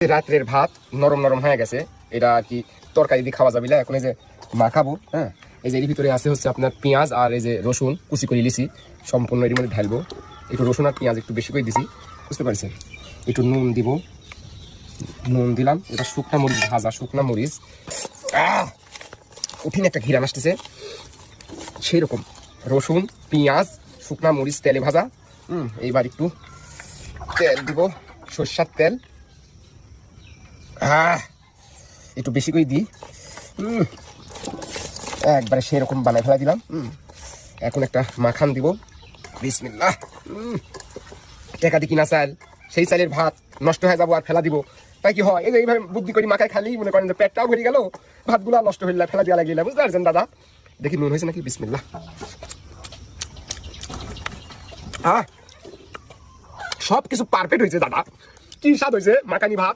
রাত্রের ভাত নরম নরম হয়ে গেছে, এটা আর কি তরকারি দিয়ে খাওয়া যাবে না। এখন এই যে মাখাবো, হ্যাঁ এই যে এর ভিতরে আছে হচ্ছে আপনার পেঁয়াজ আর এই যে রসুন কুচি করে লিছি, সম্পূর্ণ এর মধ্যে ঢালবো। একটু রসুন আর পেঁয়াজ একটু বেশি করে দিছি, বুঝতে পারছেন। একটু নুন দিব, নুন দিলাম। এটা শুকনা মরিচ ভাজা, শুকনা মরিচ কঠিন একটা ঘিরান আসতেছে, সেই রকম রসুন পেঁয়াজ শুকনা মরিচ তেলে ভাজা। এইবার একটু তেল দিব, সরষের তেল একটু বেশি করে দিই, একবারে সেরকম বানাই ফেলা দিলাম। এখন একটা মাখান দিব, বিসমিল্লাহ। টাকা দিয়ে কিনা চাল, সেই চালের ভাত নষ্ট হয়ে যাবো আর ফেলা দিব, তাই কি হয়? এই যে এইভাবে বুদ্ধি করি মাখায় খালি মনে করেন যে পেটটাও ভরে গেল, ভাতগুলো নষ্ট হইলে ফেলা দিয়া লাগিয়ে, বুঝতে পারছেন দাদা? দেখি নুন হয়েছে নাকি, বিসমিল্লাহ। সব কিছু পারফেক্ট হয়েছে দাদা, কি স্বাদ হয়েছে মাখানি ভাত।